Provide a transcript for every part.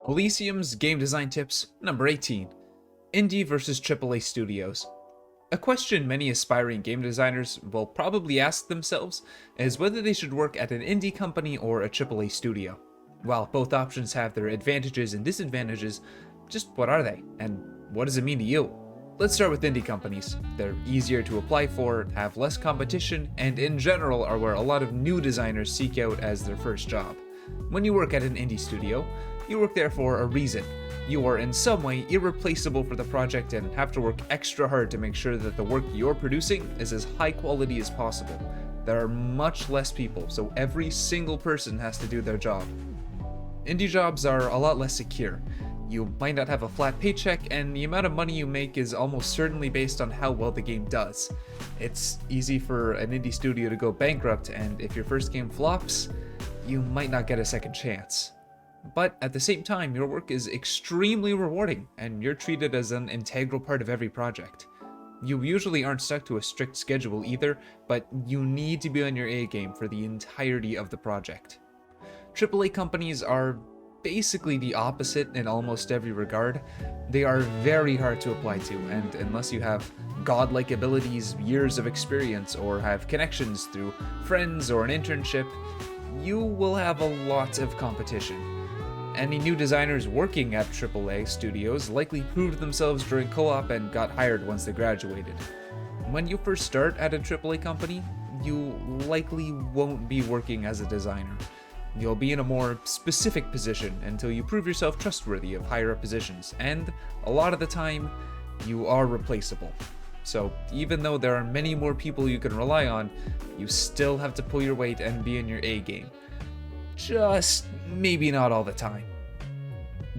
Ylissium's game design tips number 18. Indie versus AAA studios. A question many aspiring game designers will probably ask themselves is whether they should work at an indie company or a AAA studio. While both options have their advantages and disadvantages, just what are they, and what does it mean to you? Let's start with indie companies. They're easier to apply for, have less competition, and in general are where a lot of new designers seek out as their first job. When you work at an indie studio, you work there for a reason. You are in some way irreplaceable for the project and have to work extra hard to make sure that the work you're producing is as high quality as possible. There are much less people, so every single person has to do their job. Indie jobs are a lot less secure. You might not have a flat paycheck, and the amount of money you make is almost certainly based on how well the game does. It's easy for an indie studio to go bankrupt, and if your first game flops, you might not get a second chance. But at the same time, your work is extremely rewarding, and you're treated as an integral part of every project. You usually aren't stuck to a strict schedule either, but you need to be on your A game for the entirety of the project. AAA companies are basically the opposite in almost every regard. They are very hard to apply to, and unless you have godlike abilities, years of experience, or have connections through friends or an internship, you will have a lot of competition. Any new designers working at AAA studios likely proved themselves during co-op and got hired once they graduated. When you first start at a AAA company, you likely won't be working as a designer. You'll be in a more specific position until you prove yourself trustworthy of higher up positions, and a lot of the time, you are replaceable. So even though there are many more people you can rely on, you still have to pull your weight and be in your A game. Just maybe not all the time.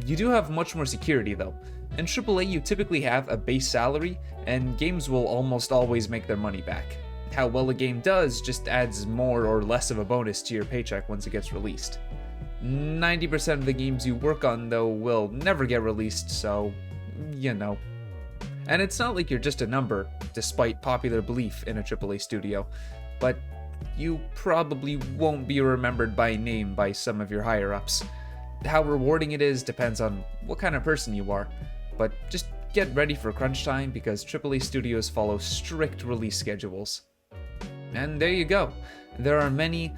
You do have much more security though. In AAA you typically have a base salary, and games will almost always make their money back. How well a game does just adds more or less of a bonus to your paycheck once it gets released. 90% of the games you work on though will never get released, so you know. And it's not like you're just a number, despite popular belief in a AAA studio, but you probably won't be remembered by name by some of your higher-ups. How rewarding it is depends on what kind of person you are, but just get ready for crunch time because AAA studios follow strict release schedules. And there you go. There are many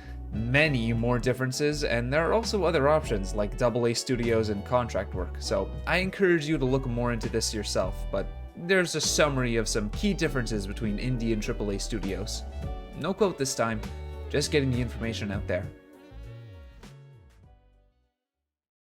more differences, and there are also other options like AA studios and contract work, so I encourage you to look more into this yourself, but there's a summary of some key differences between indie and AAA studios. No quote this time, just getting the information out there.